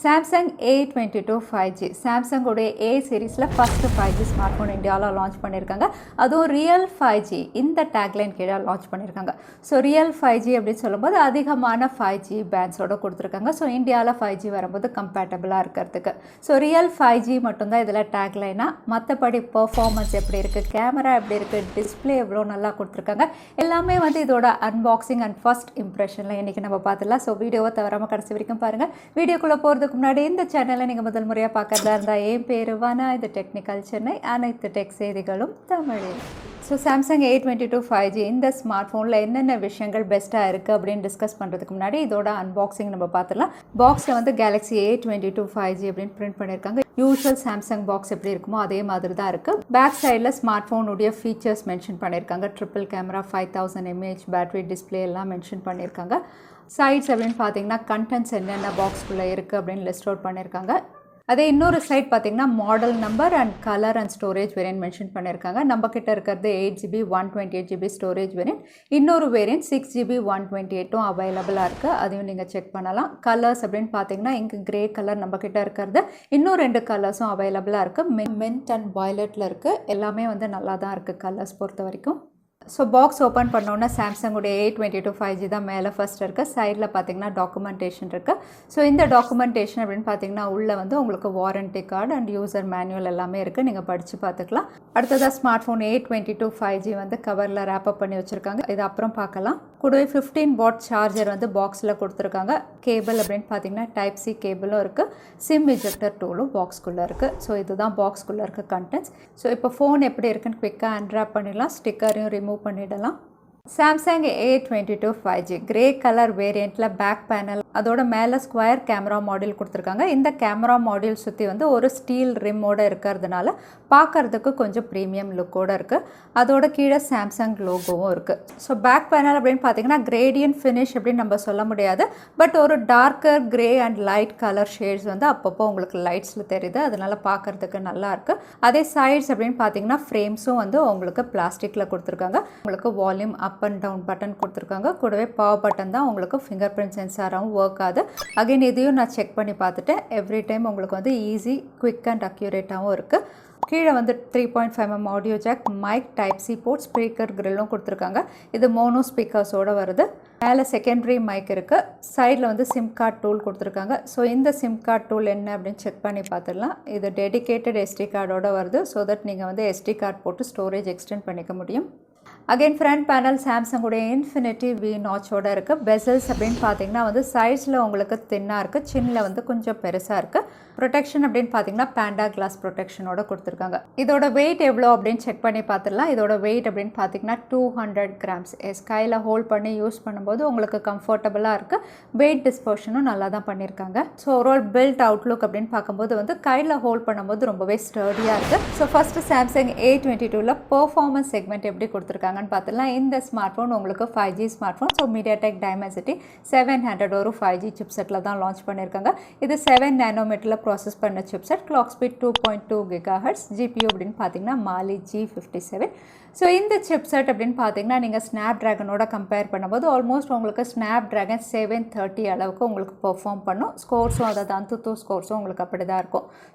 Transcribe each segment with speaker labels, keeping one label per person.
Speaker 1: Samsung A22 5G Samsung உடைய A சீரிஸில் first 5G smart phone இந்தியாவில் லான்ச் பண்ணியிருக்காங்க. அதுவும் ரியல் 5G இந்த டேக்லைன் கீழே லான்ச் பண்ணியிருக்காங்க. ஸோ ரியல் 5G அப்படின்னு சொல்லும்போது அதிகமான 5G பேண்ட்ஸோடு கொடுத்துருக்காங்க. ஸோ இந்தியாவில் 5G வரும்போது கம்பேட்டபிளாக இருக்கிறதுக்கு. ஸோ ரியல் 5G மட்டும்தான் இதில் டேக்லைனாக, மற்றபடி பர்ஃபார்மன்ஸ் எப்படி இருக்குது, கேமரா எப்படி இருக்குது, டிஸ்பிளே எவ்வளோ நல்லா கொடுத்துருக்காங்க, எல்லாமே வந்து இதோட அன்பாக்சிங் அண்ட் ஃபஸ்ட் இம்ப்ரெஷனில் இன்றைக்கி நம்ம பார்த்துடலாம். ஸோ வீடியோவை தவறாமல் கடைசி வரைக்கும் பாருங்கள். வீடியோக்குள்ளே போகிறதுக்கு முன்னாடி இந்த சேனலை நீங்கள் முதல் முறையாக பார்க்கறதா இருந்தால் என் பேர் வானா, இது டெக்னிக்கல் சென்னை, அனைத்து டெக் செய்திகளும் தமிழில். ஸோ சாம்சங் A22 5G இந்த ஸ்மார்ட் ஃபோனில் என்னென்ன விஷயங்கள் பெஸ்ட்டாக இருக்குது அப்படின்னு டிஸ்கஸ் பண்ணுறதுக்கு முன்னாடி இதோட அன்பாக்சிங் நம்ம பார்த்துடலாம். பாக்ஸில் வந்து Galaxy A22 5G அப்படின்னு பிரிண்ட் பண்ணியிருக்காங்க. யூஸ்வல் சாம்சங் பாக்ஸ் எப்படி இருக்குமோ அதே மாதிரி தான் இருக்குது. பேக் சைடில் ஸ்மார்ட் ஃபோனுடைய ஃபீச்சர்ஸ் மென்ஷன் பண்ணியிருக்காங்க. Triple camera, 5000 mAh battery, display எல்லாம் மென்ஷன் பண்ணியிருக்காங்க. சைட்ஸ் அப்படின்னு பார்த்தீங்கன்னா கண்டென்ட்ஸ் என்னென்ன பாக்ஸ்குள்ளே இருக்குது அப்படின்னு லிஸ்ட் அவுட் பண்ணியிருக்காங்க. அதே இன்னொரு சைட் பார்த்தீங்கன்னா model number and colour and storage variant mention பண்ணியிருக்காங்க. நம்ம கிட்ட இருக்கிறது 8GB 128GB ஸ்டோரேஜ் வேரியன்ட். இன்னொரு வேரியன்ட் 6GB 128 அவைலபிளாக இருக்குது. அதையும் நீங்கள் செக் பண்ணலாம். கலர்ஸ் அப்படின்னு பார்த்தீங்கன்னா இங்கே கிரே கலர் நம்ம கிட்ட இருக்கிறது. இன்னும் 2 கலர்ஸும் அவைலபிளாக இருக்குது. மின்ட் அண்ட் வயலட்டில் இருக்குது. எல்லாமே வந்து நல்லா தான் இருக்குது கலர்ஸ் பொறுத்த வரைக்கும். ஸோ பாக்ஸ் ஓப்பன் பண்ணோன்னா சாம்சங்குடைய A22 5G தான் மேலே ஃபஸ்ட் இருக்குது. சைடில் பார்த்தீங்கன்னா டாக்குமெண்டேஷன் இருக்குது. ஸோ இந்த டாக்குமெண்டேஷன் அப்படின்னு பார்த்தீங்கன்னா உள்ளே வந்து உங்களுக்கு warranty card and user manual எல்லாமே இருக்குது. நீங்கள் படித்து பார்த்துக்கலாம். அடுத்ததாக ஸ்மார்ட் ஃபோன் A22 5G வந்து கவரில் ரேப்பப் பண்ணி வச்சுருக்காங்க. இது அப்புறம் பார்க்கலாம். கூடவே 15W சார்ஜர் வந்து பாக்ஸில் கொடுத்துருக்காங்க. கேபிள் அப்படின்னு பார்த்தீங்கன்னா டைப் C கேபிளும் இருக்குது. சிம் இஜெக்டர் டூலும் பாக்ஸ்குள்ளே இருக்குது. ஸோ இதுதான் பாக்ஸ்குள்ளே இருக்க கண்டென்ட்ஸ். ஸோ இப்போ ஃபோன் எப்படி இருக்குன்னு குவிக்காக அன்ராப் பண்ணிடலாம். ஸ்டிக்கரையும் ரிமூவ் பண்ணிடலாம். Samsung A22 5G grey colour வேரியண்ட்டில் பேக் பேனல், அதோட மேலே ஸ்கொயர் கேமரா மாடியூல் கொடுத்துருக்காங்க. இந்த கேமரா மாடியூல் சுற்றி வந்து ஒரு ஸ்டீல் ரிம்மோடு இருக்கிறதுனால பார்க்குறதுக்கு கொஞ்சம் ப்ரீமியம் லுக்கோடு இருக்குது. அதோட கீழே சாம்சங் லோகோவும் இருக்குது. ஸோ பேக் பேனல் அப்படின்னு பார்த்தீங்கன்னா கிரேடியன்ட் ஃபினிஷ் அப்படின்னு நம்ம சொல்ல முடியாது. பட் ஒரு darker grey and light colour shades வந்து அப்பப்போ உங்களுக்கு லைட்ஸில் தெரியுது. அதனால் பார்க்குறதுக்கு நல்லா இருக்குது. அதே சைட்ஸ் அப்படின்னு பார்த்தீங்கன்னா ஃப்ரேம்ஸும் வந்து உங்களுக்கு பிளாஸ்டிக்கில் கொடுத்துருக்காங்க. உங்களுக்கு volume up and down button கொடுத்துருக்காங்க. கூடவே பவர் பட்டன் தான் உங்களுக்கு ஃபிங்கர் பிரிண்ட் சென்சாராகவும் ஒர்க் ஆகுது. அகைன் இதையும் நான் செக் பண்ணி பார்த்துட்டேன். எவ்ரி டைம் உங்களுக்கு வந்து ஈஸி, குவிக் அண்ட் அக்யூரேட்டாகவும் இருக்குது. கீழே வந்து 3.5mm audio jack, mic, type C port, speaker கிரில்லும் கொடுத்துருக்காங்க. இது மோனோ ஸ்பீக்கர்ஸோடு வருது. மேலே செகண்டரி மைக் இருக்குது. சைடில் வந்து சிம் கார்டு டூல் கொடுத்துருக்காங்க. ஸோ இந்த சிம் கார்டு டூல் என்ன அப்படின்னு செக் பண்ணி பார்த்துடலாம். இது டெடிகேட்டட் SD கார்டோடு வருது. ஸோ தட் நீங்கள் வந்து SD கார்டு போட்டு ஸ்டோரேஜ் எக்ஸ்டெண்ட் பண்ணிக்க முடியும். அகைன் ஃப்ரண்ட் பேனல் சாம்சங்குடைய இன்ஃபினிட்டி V நாச்சோடு இருக்குது. பெசல்ஸ் அப்படின்னு பார்த்தீங்கன்னா வந்து சைஸில் உங்களுக்கு தின்னாக இருக்குது, சின்னில் வந்து கொஞ்சம் பெருசாக இருக்குது. ப்ரொடெக்ஷன் அப்படின்னு பார்த்தீங்கன்னா பேண்டா கிளாஸ் ப்ரொடெக்ஷனோட கொடுத்துருக்காங்க. இதோட வெயிட் எவ்வளோ அப்படின்னு செக் பண்ணி பார்த்துடலாம். இதோட வெயிட் அப்படின்னு பார்த்தீங்கன்னா 200 grams. கையில் ஹோல்ட் பண்ணி யூஸ் பண்ணும்போது உங்களுக்கு கம்ஃபர்டபுளாக இருக்குது. வெயிட் டிஸ்பர்ஷனும் நல்லா தான் பண்ணியிருக்காங்க. ஸோ ஓவரால் பில்ட் அவுட்லுக் அப்படின்னு பார்க்கும்போது வந்து கையில் ஹோல்ட் பண்ணும்போது ரொம்பவே ஸ்டர்டியாக இருக்குது. ஸோ ஃபஸ்ட்டு சாம்சங் A22ல் பெர்ஃபார்மன்ஸ் செக்மெண்ட் எப்படி கொடுத்துருக்காங்க பார்த்துலாம். இந்த ஸ்மார்ட் ஃபோன் உங்களுக்கு 5G smart phone. So mediatek dimensity 700 ஒரு 5G சிப்செட்டில் தான் லான்ச் பண்ணியிருக்காங்க. இது 7 nanometerல ப்ராசஸ் பண்ண chipset. Clock speed 2.2 GHz. GPU அப்படின்னு பார்த்தீங்கன்னா மாலி G57. ஸோ இந்த சிப்செட் அப்படின்னு பார்த்தீங்கன்னா நீங்கள் ஸ்னாப் ட்ராகனோட கம்பேர் பண்ணும்போது ஆல்மோஸ்ட் உங்களுக்கு ஸ்னாப் ட்ராகன் 730 அளவுக்கு உங்களுக்கு பெர்ஃபார்ம் பண்ணும். ஸ்கோர்ஸும் அதாவது அந்துத்து ஸ்கோர்ஸும் உங்களுக்கு அப்படி தான் இருக்கும்.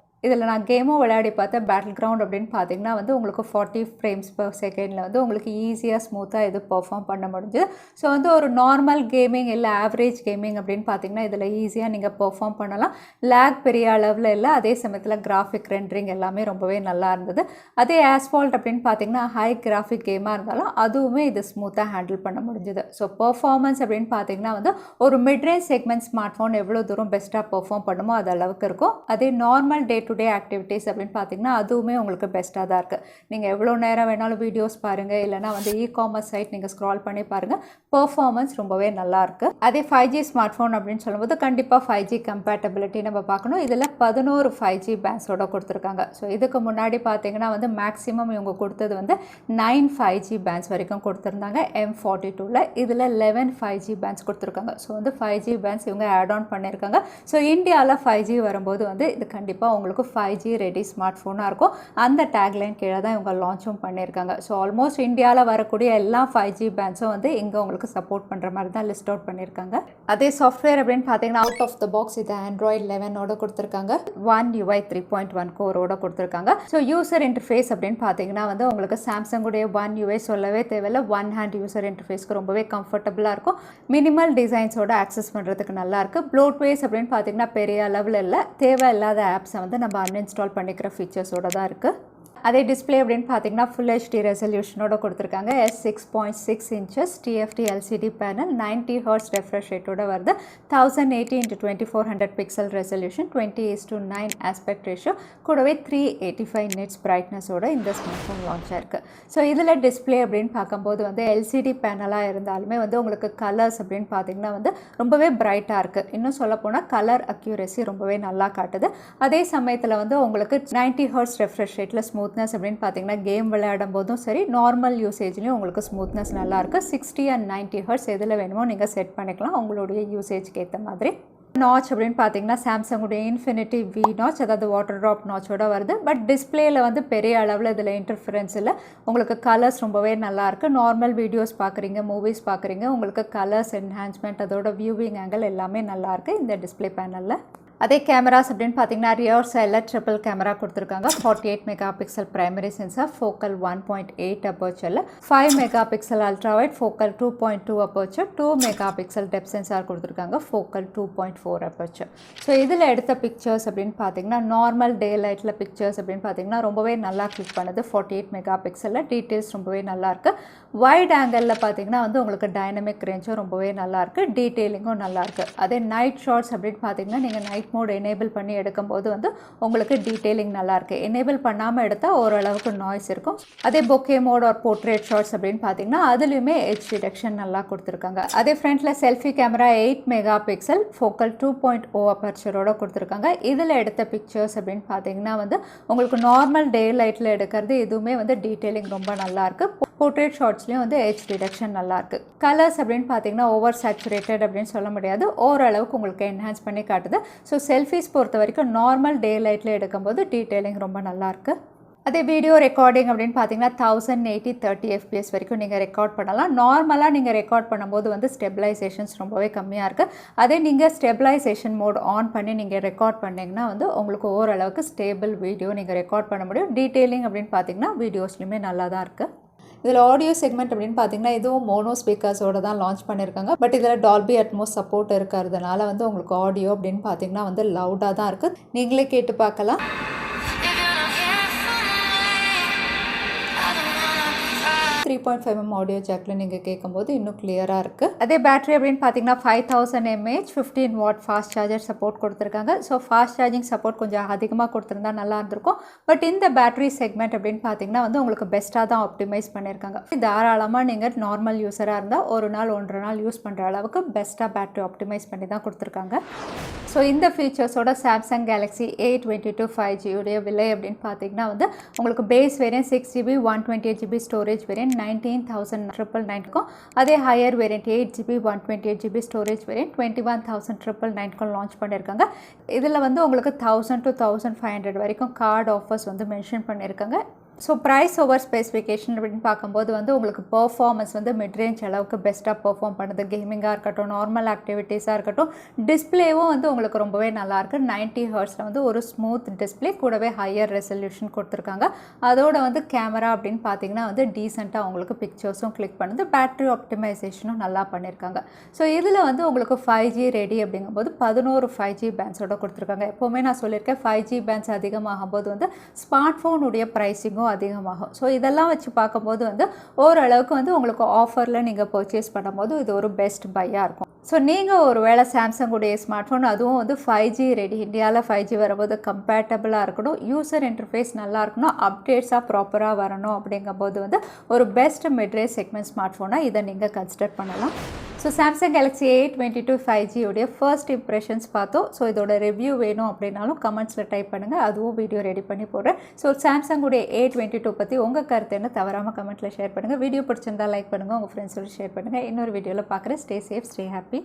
Speaker 1: இதில் நான் கேமும் விளையாடி பார்த்தேன். பேட்டில் கிரவுண்ட் அப்படின்னு பார்த்தீங்கன்னா வந்து உங்களுக்கு 40 frames per second வந்து உங்களுக்கு ஈஸியாக ஸ்மூத்தாக இது பெர்ஃபார்ம் பண்ண முடிஞ்சுது. ஸோ வந்து ஒரு நார்மல் கேமிங் இல்லை ஆவரேஜ் கேமிங் அப்படின்னு பார்த்தீங்கன்னா இதில் ஈஸியாக நீங்கள் பெர்ஃபார்ம் பண்ணலாம். லேக் பெரிய அளவில் இல்லை. அதே சமயத்தில் கிராஃபிக் ரெண்டரிங் எல்லாமே ரொம்பவே நல்லா இருந்தது. அதே ஆஸ்பால்ட் அப்படின்னு பார்த்தீங்கன்னா ஹை கிராஃபிக் கேமாக இருந்தாலும் அதுவுமே இது ஸ்மூத்தாக ஹேண்டில் பண்ண முடிஞ்சுது. ஸோ பெர்ஃபார்மன்ஸ் அப்படின்னு பார்த்தீங்கன்னா வந்து ஒரு மிட்ரேஞ்ச் செக்மெண்ட் ஸ்மார்ட் ஃபோன் எவ்வளோ தூரம் பெஸ்ட்டாக பெர்ஃபார்ம் பண்ணுமோ அது அளவுக்கு இருக்கும். அதே normal day to day activities அப்படின்னு பார்த்தீங்கன்னா அதுவுமே உங்களுக்கு பெஸ்ட்டாக தான் இருக்குது. நீங்கள் எவ்வளோ நேரம் வேணாலும் வீடியோஸ் பாருங்கள், இல்லைனா வந்து இ-காமர்ஸ் சைட் நீங்கள் ஸ்க்ரால் பண்ணி பாருங்கள். பெர்ஃபார்மன்ஸ் ரொம்பவே நல்லாயிருக்கு. அதே 5G ஸ்மார்ட் ஃபோன் அப்படின்னு சொல்லும்போது கண்டிப்பாக 5G கம்பேட்டபிலிட்டி நம்ம பார்க்கணும். இதில் 11 5G பேண்ட்ஸோட கொடுத்துருக்காங்க. ஸோ இதுக்கு முன்னாடி பார்த்தீங்கன்னா வந்து மேக்ஸிமம் இவங்க கொடுத்தது வந்து 9 5G பேண்ட்ஸ் வரைக்கும் கொடுத்துருந்தாங்க M42ல். இதில் 11 5G பேண்ட்ஸ் கொடுத்துருக்காங்க. ஸோ வந்து 5G பேண்ட்ஸ் இவங்க ஆட் ஆன் பண்ணியிருக்காங்க. ஸோ இந்தியாவில் 5G வரும்போது வந்து இது கண்டிப்பாக உங்களுக்கு உங்களுக்கு 5G ரெடி ஸ்மார்ட் ஃபோனாக இருக்கும். அந்த டேக்லைன் கீழே தான் இவங்க லான்ச்சும் பண்ணியிருக்காங்க. ஸோ ஆல்மோஸ்ட் இந்தியாவில் வரக்கூடிய எல்லா 5G பேண்ட்ஸும் வந்து இங்கே உங்களுக்கு சப்போர்ட் பண்ணுற மாதிரி தான் லிஸ்ட் அவுட் பண்ணியிருக்காங்க. அதே சாஃப்ட்வேர் அப்படின்னு பார்த்தீங்கன்னா அவுட் ஆஃப் த பாக்ஸ் இது Android 11ஓட கொடுத்துருக்காங்க. One UI 3.1 கோரோட கொடுத்துருக்காங்க. ஸோ யூசர் இன்டர்ஃபேஸ் அப்படின்னு பார்த்தீங்கன்னா வந்து உங்களுக்கு சாம்சங்குடைய One UI சொல்லவே தேவையில்லை. ஒன் ஹேண்ட் யூசர் இன்டர்ஃபேஸ்க்கு ரொம்பவே கம்ஃபர்டபுளாக இருக்கும். மினிமல் டிசைன்ஸோட ஆக்சஸ் பண்ணுறதுக்கு நல்லாயிருக்கு. ப்ளோட்வேஸ் அப்படின்னு பார்த்தீங்கன்னா பெரிய அளவில் இல்லை. தேவையில்லாத ஆப்ஸை வந்து நம்ம அன்இன்ஸ்டால் பண்ணிக்கிற ஃபீச்சர்ஸோட தான் இருக்குது. அதே டிஸ்பிளே அப்படின்னு பார்த்தீங்கன்னா ஃபுல் HD ரெசல்யூஷனோட கொடுத்துருக்காங்க. S6.6 இன்ச்சஸ் TFT LCD பேனல், 90 Hz ரெஃப்ரெஷ் ரேட்டோட வருது. 1080 x 2400 pixel resolution, 20:9 aspect ratio, கூடவே 385 நிட்ஸ் பிரைட்னஸோட இந்த ஸ்மார்ட் ஃபோன் லான்ச் ஆயிருக்கு. ஸோ இதில் டிஸ்பிளே அப்படின்னு பார்க்கும்போது வந்து LCD பேனலாக இருந்தாலுமே வந்து உங்களுக்கு கலர்ஸ் அப்படின்னு பார்த்தீங்கன்னா வந்து ரொம்பவே பிரைட்டாக இருக்குது. இன்னும் சொல்லப்போனால் கலர் அக்யூரேசி ரொம்பவே நல்லா காட்டுது. அதே சமயத்தில் வந்து உங்களுக்கு 90 Hz ரெஃப்ரெஷ் ரேட்டில் ஸ்மூத்னஸ் அப்படின்னு பார்த்தீங்கன்னா கேம் விளையாடும் போதும் சரி, நார்மல் யூசேஜ்லேயும் உங்களுக்கு ஸ்மூத்னஸ் நல்லாயிருக்கு. 60 and 90 Hz எதில் வேணுமோ நீங்கள் செட் பண்ணிக்கலாம் உங்களுடைய யூசேஜ்க்கு ஏற்ற மாதிரி. நாச் அப்படின்னு பார்த்தீங்கன்னா சாம்சங்குடைய இன்ஃபினிட்டி V நாச், அதாவது வாட்டர் ட்ராப் நாச்சோட வருது. பட் டிஸ்பிளேயில் வந்து பெரிய அளவில் இதில் இன்டர்ஃபரன்ஸ் இல்லை. உங்களுக்கு கலர்ஸ் ரொம்பவே நல்லாயிருக்கு. நார்மல் வீடியோஸ் பார்க்குறீங்க, மூவிஸ் பார்க்குறீங்க, உங்களுக்கு கலர்ஸ் என்ஹான்ஸ்மெண்ட் அதோட வியூவிங் ஆங்கிள் எல்லாமே நல்லாயிருக்கு இந்த டிஸ்பிளே பேனலில். அதே கேமராஸ் அப்படின்னு பார்த்தீங்கன்னா ரியர் சைடில் ட்ரிபிள் கேமரா கொடுத்துருக்காங்க. 48 mega pixel primary sensor, focal 1.8 அப்பர்ச்சரில், 5 mega pixel ultra wide, focal 2.2 aperture, 2 mega pixel depth sensor கொடுத்துருக்காங்க, ஃபோக்கல் 2.4 அப்பர்ச்சர். ஸோ இதில் எடுத்த பிக்சர்ஸ் அப்படின்னு பார்த்தீங்கன்னா நார்மல் டே லைட்டில் பிக்சர்ஸ் அப்படின்னு பார்த்தீங்கன்னா ரொம்பவே நல்லா கிளிக் பண்ணுது. 48 மெகா பிக்சலில் டீட்டெயில்ஸ் ரொம்பவே நல்லாயிருக்கு. வைட் ஆங்கிளில் பார்த்தீங்கன்னா வந்து உங்களுக்கு டைனமிக் ரேஞ்சும் ரொம்பவே நல்லாயிருக்கு, டீட்டெயிலிங்கும் நல்லாயிருக்கு. அதே நைட் ஷாட்ஸ் அப்படின்னு பார்த்தீங்கன்னா நீங்கள் நைட் மோட் எனேபிள் பண்ணி எடுக்கும்போது வந்து உங்களுக்கு டீட்டெயிலிங் நல்லாயிருக்கு. எனேபிள் பண்ணாமல் எடுத்தால் ஓரளவுக்கு நாய்ஸ் இருக்கும். அதே bokeh mode or portrait shots அப்படின்னு பார்த்தீங்கன்னா அதுலேயுமே எட்ஜ் டிடெக்ஷன் நல்லா கொடுத்துருக்காங்க. அதே ஃப்ரண்ட்டில் selfie camera 8 megapixel, focal 2.0 அப்பர்ச்சரோட கொடுத்துருக்காங்க. இதில் எடுத்த பிக்சர்ஸ் அப்படின்னு பார்த்தீங்கன்னா வந்து உங்களுக்கு நார்மல் டே லைட்டில் எடுக்கிறது எதுவுமே வந்து டீட்டெயிலிங் ரொம்ப நல்லாயிருக்கு. போர்ட்ரேட் ஷாட்ஸ்லேயும் வந்து எட்ஜ் டிடெக்ஷன் நல்லாயிருக்கு. கலர்ஸ் அப்படின்னு பார்த்தீங்கன்னா ஓவர் சேச்சுரேட்டட் அப்படின்னு சொல்ல முடியாது, ஓரளவுக்கு உங்களுக்கு என்ஹான்ஸ் பண்ணி காட்டுது. ஸோ செல்ஃபிஸ் பொறுத்த வரைக்கும் நார்மல் டே லைட்டில் எடுக்கும்போது டீட்டெயிலிங் ரொம்ப நல்லாயிருக்கு. அதே வீடியோ ரெக்கார்டிங் அப்படின்னு பார்த்தீங்கன்னா 1080 30 FPS வரைக்கும் நீங்கள் ரெக்கார்ட் பண்ணலாம். நார்மலாக நீங்கள் ரெக்கார்ட் பண்ணும்போது வந்து ஸ்டெபிலைசேஷன்ஸ் ரொம்பவே கம்மியாக இருக்குது. அதே நீங்கள் ஸ்டெபிலைசேஷன் மோட் ஆன் பண்ணி நீங்கள் ரெக்கார்ட் பண்ணிங்கன்னா வந்து உங்களுக்கு ஓரளவுக்கு ஸ்டேபிள் வீடியோ நீங்கள் ரெக்கார்ட் பண்ண முடியும். டீட்டெயிலிங் அப்படின்னு பார்த்தீங்கன்னா வீடியோஸ்லையுமே நல்லா தான் இருக்குது. இதில் ஆடியோ செக்மெண்ட் அப்படின்னு பார்த்தீங்கன்னா இதுவும் மோனோ ஸ்பீக்கர்ஸோட தான் லான்ச் பண்ணியிருக்காங்க. பட் இதில் டால்பி அட்மோஸ் சப்போர்ட் இருக்கிறதுனால வந்து உங்களுக்கு ஆடியோ அப்படின்னு பார்த்தீங்கன்னா வந்து லவுடாக தான் இருக்குது. நீங்களே கேட்டு பார்க்கலாம். 3.5mm ஆடியோ ஜாக்கில் நீங்கள் கேட்கும்போது இன்னும் கிளியராக இருக்குது. அதே பேட்டரி அப்படின்னு பார்த்தீங்கன்னா 5000 mAh 15 watt fast charger support கொடுத்துருக்காங்க. ஸோ ஃபாஸ்ட் சார்ஜிங் சப்போர்ட் கொஞ்சம் அதிகமாக கொடுத்துருந்தா நல்லா இருந்திருக்கும். பட் இந்த பேட்டரி செக்மெண்ட் அப்படின்னு பார்த்தீங்கன்னா வந்து உங்களுக்கு பெஸ்ட்டாக தான் ஆப்டிமைஸ் பண்ணியிருக்காங்க. தாராளமாக நீங்கள் நார்மல் யூஸராக இருந்தால் ஒரு நாள் 1.5 நாள் யூஸ் பண்ணுற அளவுக்கு பெஸ்ட்டாக பேட்டரி ஆப்டிமைஸ் பண்ணி தான் கொடுத்துருக்காங்க. ஸோ இந்த ஃபீச்சர்ஸோட சாம்சங் கேலக்ஸி A22 5G உடைய விலை அப்படின்னு பார்த்தீங்கன்னா வந்து உங்களுக்கு base variant 6GB 128GB storage variant 19,999 இருக்கும். அதே higher variant 8GB 128GB storage variant 21,999 launch பண்ணியிருக்காங்க. இதில் வந்து உங்களுக்கு 1000 to 1500 வரைக்கும் கார்டு ஆஃபர்ஸ் வந்து மென்ஷன் பண்ணியிருக்காங்க. ஸோ ப்ரைஸ் ஓவர் ஸ்பெசிஃபிகேஷன் அப்படின்னு பார்க்கும்போது வந்து உங்களுக்கு பர்ஃபார்மன்ஸ் வந்து மிட்ரேஞ்ச் அளவுக்கு பெஸ்ட்டாக பர்ஃபார்ம் பண்ணுது. கேமிங்காக இருக்கட்டும், நார்மல் ஆக்டிவிட்டீஸாக இருக்கட்டும், டிஸ்பிளேவும் வந்து உங்களுக்கு ரொம்பவே நல்லாயிருக்கு. 90 ஹர்ட்ஸில் வந்து ஒரு ஸ்மூத் டிஸ்பிளே, கூடவே ஹையர் ரெசல்யூஷன் கொடுத்துருக்காங்க. அதோட வந்து கேமரா அப்படின்னு பார்த்தீங்கன்னா வந்து டீசெண்டாக உங்களுக்கு பிக்சர்ஸும் கிளிக் பண்ணுது. பேட்டரி ஆப்டிமைசேஷனும் நல்லா பண்ணியிருக்காங்க. ஸோ இதில் வந்து உங்களுக்கு 5G ரெடி அப்படிங்கும்போது 11 5G பேண்ட்ஸோட கொடுத்துருக்காங்க. எப்போவுமே நான் சொல்லியிருக்கேன் 5G பேண்ட்ஸ் அதிகமாகும் போது வந்து ஸ்மார்ட் ஃபோனுடைய ப்ரைஸிங்கும் அதிகமாகும். ஸோ இதெல்லாம் வச்சு பார்க்கும்போது வந்து ஓரளவுக்கு வந்து உங்களுக்கு ஆஃபரில் நீங்கள் பர்ச்சேஸ் பண்ணும்போது இது ஒரு பெஸ்ட் பையாக இருக்கும். ஸோ நீங்கள் ஒரு வேளை சாம்சங்குடைய ஸ்மார்ட் ஃபோன் அதுவும் வந்து 5G ரெடி, இந்தியாவில் 5G வரும்போது கம்பேட்டபிளாக இருக்கணும், யூசர் இன்டர்ஃபேஸ் நல்லா இருக்கணும், அப்டேட்ஸாக ப்ராப்பராக வரணும் அப்படிங்கும்போது வந்து ஒரு பெஸ்ட் மிட்ரேஞ்ச் செக்மெண்ட் ஸ்மார்ட் ஃபோனாக இதை நீங்கள் கன்சிடர் பண்ணலாம். So Samsung Galaxy A22 5G உடைய ஃபர்ஸ்ட் இம்ப்ரெஷன்ஸ் பார்த்தோம். ஸோ இதோட ரிவ்யூ வேணும் அப்படின்னாலும் கமெண்ட்ஸில் டைப் பண்ணுங்கள், அதுவும் வீடியோ ரெடி பண்ணி போடுறேன். ஸோ சாம்சங்குடைய A22 பற்றி உங்கள் கருத்து என்ன தவறாமல் கமெண்ட்டில் ஷேர் பண்ணுங்கள். வீடியோ பிடிச்சிருந்தால் லைக் பண்ணுங்கள், உங்கள் ஃப்ரெண்ட்ஸோடு ஷேர் பண்ணுங்கள். இன்னொரு வீடியோவில் பார்க்குறேன். Stay safe, stay happy.